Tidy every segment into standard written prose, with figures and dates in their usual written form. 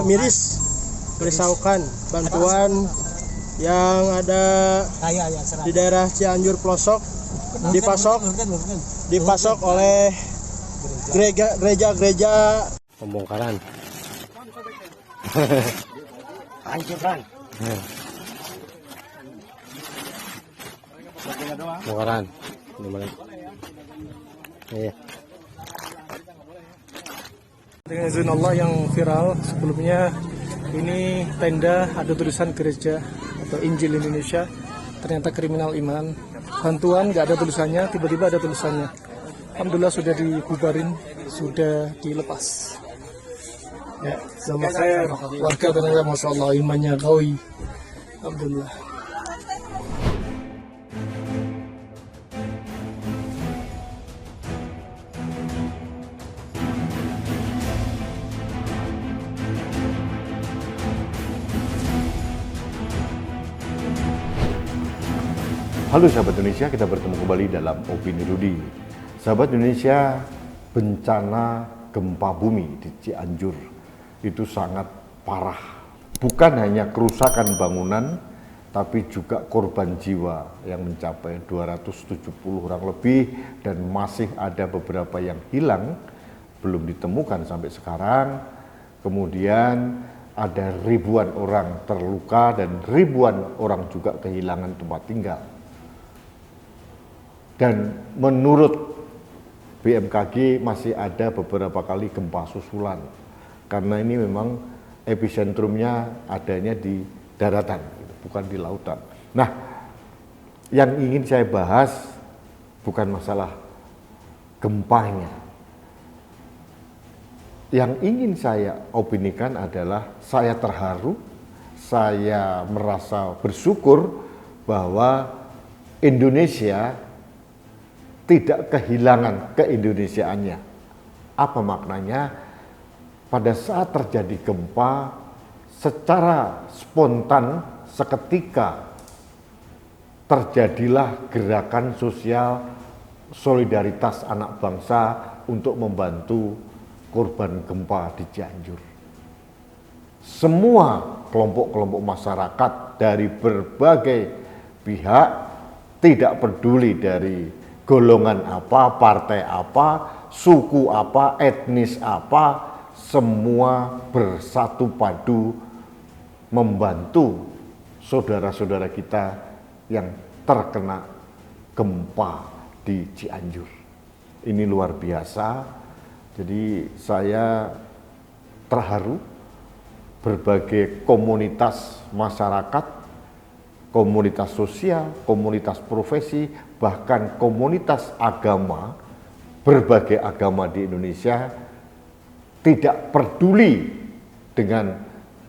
miris merisaukan. Bantuan yang ada di daerah Cianjur pelosok dipasok oleh gereja pembongkaran. Hancurkan. Pembongkaran. Iya. Dengan izin Allah yang viral sebelumnya, ini tenda ada tulisan gereja atau Injil Indonesia, ternyata kriminal iman. Bantuan nggak ada tulisannya, tiba-tiba ada tulisannya. Alhamdulillah sudah dibubarin, sudah dilepas. Ya, sama saya warga ternyata Masya Allah imannya kawi. Alhamdulillah. Halo sahabat Indonesia, kita bertemu kembali dalam Opini Rudi. Sahabat Indonesia, bencana gempa bumi di Cianjur itu sangat parah. Bukan hanya kerusakan bangunan, tapi juga korban jiwa yang mencapai 270 orang lebih, dan masih ada beberapa yang hilang, belum ditemukan sampai sekarang. Kemudian ada ribuan orang terluka dan ribuan orang juga kehilangan tempat tinggal. Dan menurut BMKG masih ada beberapa kali gempa susulan, karena ini memang epicentrumnya adanya di daratan, bukan di lautan. Nah, yang ingin saya bahas bukan masalah gempanya. Yang ingin saya opinikan adalah saya terharu, saya merasa bersyukur bahwa Indonesia tidak kehilangan keindonesiaannya. Apa maknanya? Pada saat terjadi gempa, secara spontan seketika terjadilah gerakan sosial solidaritas anak bangsa untuk membantu korban gempa di Cianjur. Semua kelompok-kelompok masyarakat dari berbagai pihak, tidak peduli dari golongan apa, partai apa, suku apa, etnis apa, semua bersatu padu membantu saudara-saudara kita yang terkena gempa di Cianjur. Ini luar biasa. Jadi saya terharu, berbagai komunitas masyarakat, komunitas sosial, komunitas profesi, bahkan komunitas agama, berbagai agama di Indonesia tidak peduli dengan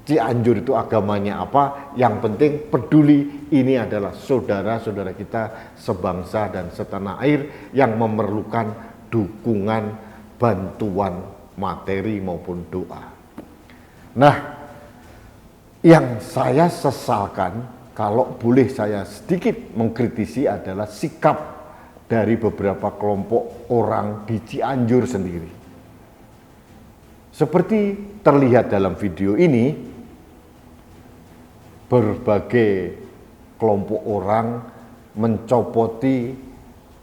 Cianjur itu agamanya apa, yang penting peduli ini adalah saudara-saudara kita sebangsa dan setanah air yang memerlukan dukungan, bantuan materi maupun doa. Nah, yang saya sesalkan, kalau boleh saya sedikit mengkritisi, adalah sikap dari beberapa kelompok orang di Cianjur sendiri. Seperti terlihat dalam video ini, berbagai kelompok orang mencopoti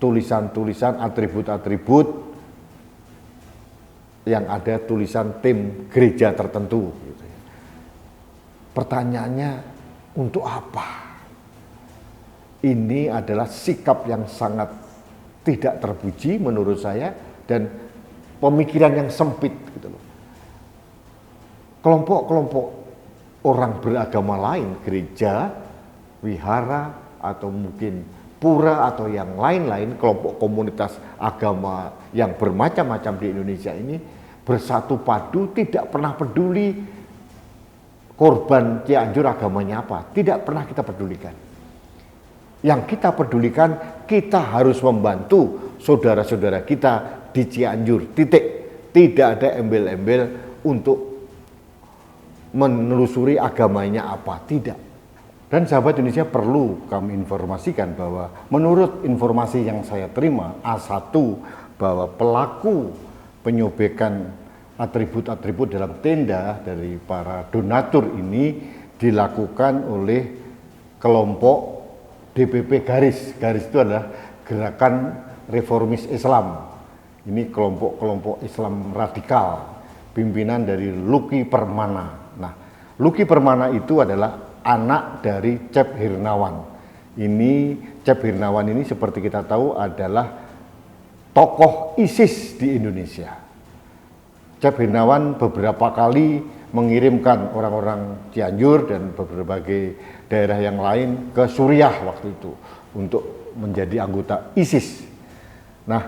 tulisan-tulisan, atribut-atribut yang ada tulisan tim gereja tertentu. Pertanyaannya, untuk apa? Ini adalah sikap yang sangat tidak terpuji menurut saya, dan pemikiran yang sempit gitu loh. Kelompok-kelompok orang beragama lain, gereja, wihara, atau mungkin pura, atau yang lain-lain, kelompok komunitas agama yang bermacam-macam di Indonesia ini bersatu padu, tidak pernah peduli korban Cianjur agamanya apa, tidak pernah kita pedulikan. Yang kita pedulikan, kita harus membantu saudara-saudara kita di Cianjur, titik. Tidak ada embel-embel untuk menelusuri agamanya apa, tidak. Dan sahabat Indonesia, perlu kami informasikan bahwa menurut informasi yang saya terima, A1, bahwa pelaku penyobekan atribut-atribut dalam tenda dari para donatur ini dilakukan oleh kelompok DPP Garis. Garis itu adalah Gerakan Reformis Islam. Ini kelompok-kelompok Islam radikal, pimpinan dari Luki Permana. Nah, Luki Permana itu adalah anak dari Cep Hirnawan. Ini Cep Hirnawan ini seperti kita tahu adalah tokoh ISIS di Indonesia. Cep Hirnawan beberapa kali mengirimkan orang-orang Cianjur dan berbagai daerah yang lain ke Suriah waktu itu untuk menjadi anggota ISIS. Nah,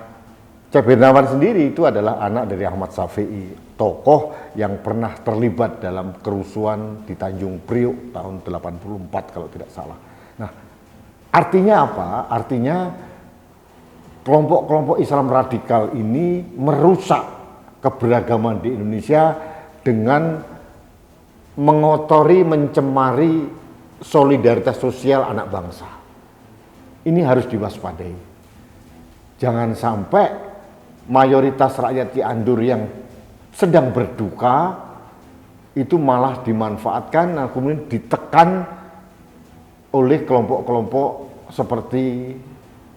Cep Hirnawan sendiri itu adalah anak dari Ahmad Syafi'i, tokoh yang pernah terlibat dalam kerusuhan di Tanjung Priok tahun 84 kalau tidak salah. Nah, artinya apa? Artinya kelompok-kelompok Islam radikal ini merusak keberagaman di Indonesia dengan mengotori, mencemari solidaritas sosial anak bangsa. Ini harus diwaspadai. Jangan sampai mayoritas rakyat Cianjur yang sedang berduka itu malah dimanfaatkan dan kemudian ditekan oleh kelompok-kelompok seperti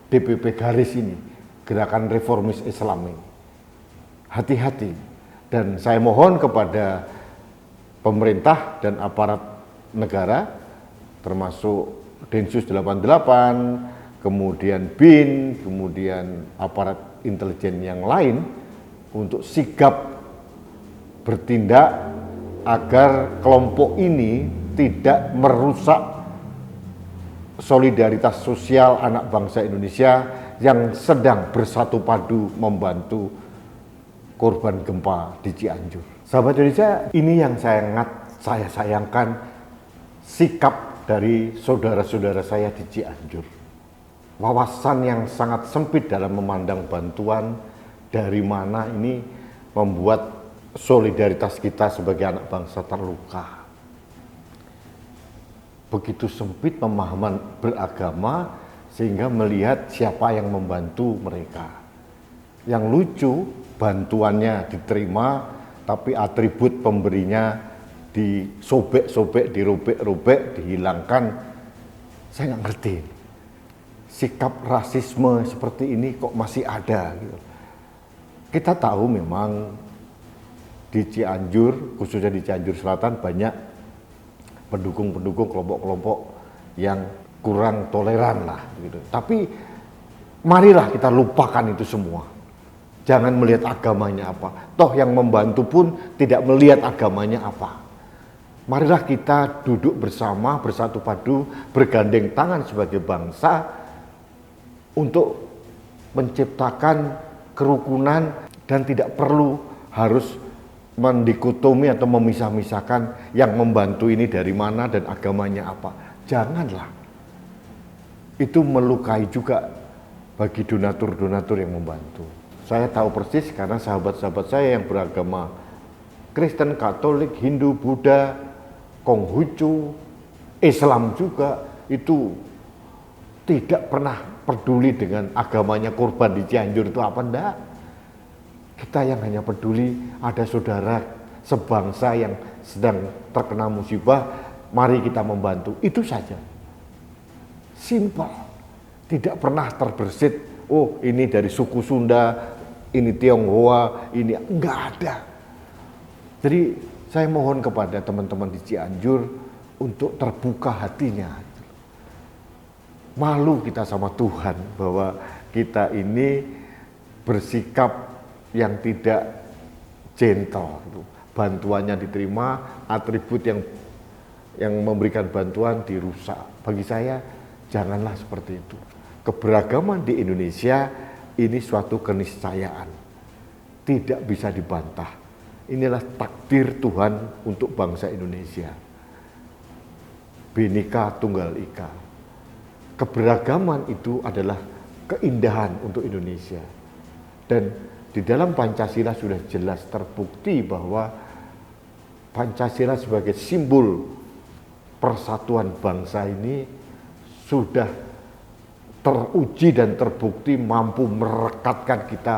DPP Garis ini, Gerakan Reformis Islam ini. Hati-hati, dan saya mohon kepada pemerintah dan aparat negara termasuk Densus 88, kemudian BIN, kemudian aparat intelijen yang lain untuk sigap bertindak agar kelompok ini tidak merusak solidaritas sosial anak bangsa Indonesia yang sedang bersatu padu membantu korban gempa di Cianjur. Sahabat Indonesia, ini yang saya sayangkan sikap dari saudara-saudara saya di Cianjur. Wawasan yang sangat sempit dalam memandang bantuan dari mana ini membuat solidaritas kita sebagai anak bangsa terluka. Begitu sempit pemahaman beragama sehingga melihat siapa yang membantu mereka. Yang lucu, bantuannya diterima tapi atribut pemberinya disobek-sobek, dirobek-robek, dihilangkan. Saya nggak ngerti. Sikap rasisme seperti ini kok masih ada gitu. Kita tahu memang di Cianjur, khususnya di Cianjur Selatan, banyak pendukung-pendukung kelompok-kelompok yang kurang toleran lah gitu. Tapi marilah kita lupakan itu semua. Jangan melihat agamanya apa. Toh yang membantu pun tidak melihat agamanya apa. Marilah kita duduk bersama, bersatu padu, bergandeng tangan sebagai bangsa untuk menciptakan kerukunan dan tidak perlu harus mendikotomi atau memisah-misahkan yang membantu ini dari mana dan agamanya apa. Janganlah. Itu melukai juga bagi donatur-donatur yang membantu. Saya tahu persis karena sahabat-sahabat saya yang beragama Kristen, Katolik, Hindu, Buddha, Konghucu, Islam juga itu tidak pernah peduli dengan agamanya korban di Cianjur itu apa enggak. Kita yang hanya peduli ada saudara sebangsa yang sedang terkena musibah, mari kita membantu. Itu saja. Simpel. Tidak pernah terbersit, oh ini dari suku Sunda, ini Tionghoa, ini enggak ada. Jadi saya mohon kepada teman-teman di Cianjur untuk terbuka hatinya. Malu kita sama Tuhan bahwa kita ini bersikap yang tidak gentle. Bantuannya diterima, atribut yang memberikan bantuan dirusak. Bagi saya janganlah seperti itu. Keberagaman di Indonesia ini suatu keniscayaan, tidak bisa dibantah. Inilah takdir Tuhan untuk bangsa Indonesia. Bhinneka Tunggal Ika. Keberagaman itu adalah keindahan untuk Indonesia. Dan di dalam Pancasila sudah jelas terbukti bahwa Pancasila sebagai simbol persatuan bangsa ini sudah teruji dan terbukti mampu merekatkan kita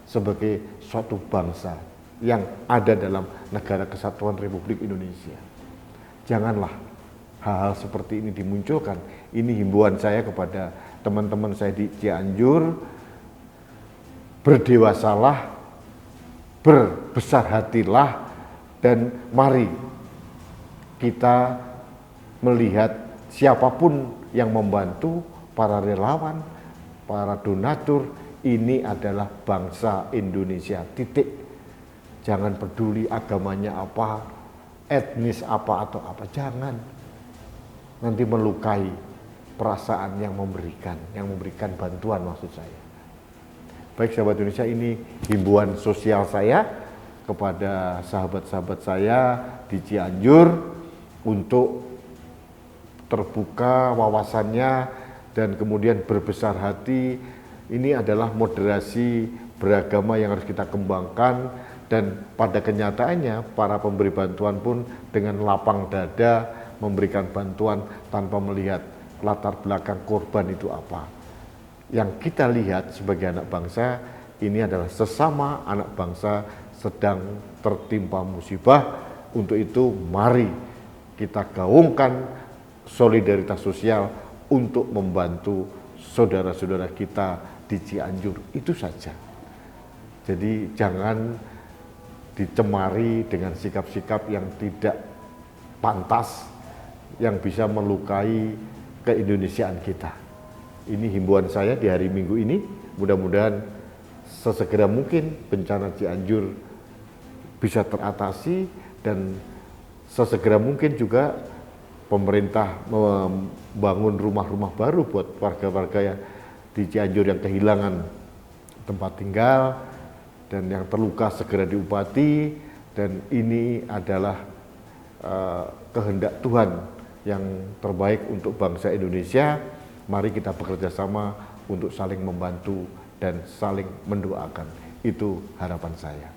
sebagai suatu bangsa. yang ada dalam negara kesatuan Republik Indonesia. Janganlah hal-hal seperti ini dimunculkan. Ini himbauan saya kepada teman-teman saya di Cianjur, berdewasalah, berbesar hatilah, dan mari kita melihat siapapun yang membantu, para relawan, para donatur, ini adalah bangsa Indonesia, titik. Jangan peduli agamanya apa, etnis apa atau apa, jangan. Nanti melukai perasaan yang memberikan bantuan maksud saya. Baik sahabat Indonesia, ini himbauan sosial saya kepada sahabat-sahabat saya di Cianjur untuk terbuka wawasannya dan kemudian berbesar hati. Ini adalah moderasi beragama yang harus kita kembangkan, dan pada kenyataannya para pemberi bantuan pun dengan lapang dada memberikan bantuan tanpa melihat latar belakang korban itu apa. Yang kita lihat sebagai anak bangsa, ini adalah sesama anak bangsa sedang tertimpa musibah. Untuk itu mari kita gaungkan solidaritas sosial untuk membantu saudara-saudara kita di Cianjur, itu saja. Jadi jangan dicemari dengan sikap-sikap yang tidak pantas, yang bisa melukai keindonesiaan kita. Ini himbauan saya di hari Minggu ini. Mudah-mudahan sesegera mungkin bencana Cianjur bisa teratasi, dan sesegera mungkin juga pemerintah membangun rumah-rumah baru buat warga-warga yang di Cianjur yang kehilangan tempat tinggal dan yang terluka segera diobati. Dan ini adalah kehendak Tuhan yang terbaik untuk bangsa Indonesia. Mari kita bekerja sama untuk saling membantu dan saling mendoakan. Itu harapan saya.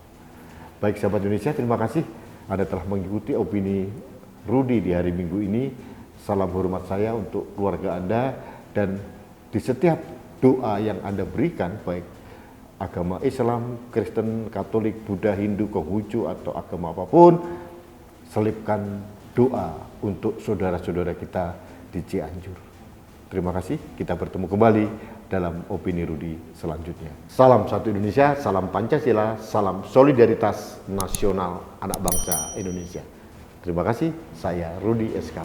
Baik sahabat Indonesia, terima kasih Anda telah mengikuti opini Rudi di hari Minggu ini. Salam hormat saya untuk keluarga Anda, dan di setiap doa yang Anda berikan, baik agama Islam, Kristen, Katolik, Buddha, Hindu, Konghucu, atau agama apapun, selipkan doa untuk saudara-saudara kita di Cianjur. Terima kasih, kita bertemu kembali dalam opini Rudi selanjutnya. Salam satu Indonesia, salam Pancasila, salam solidaritas nasional anak bangsa Indonesia. Terima kasih, saya Rudi SK.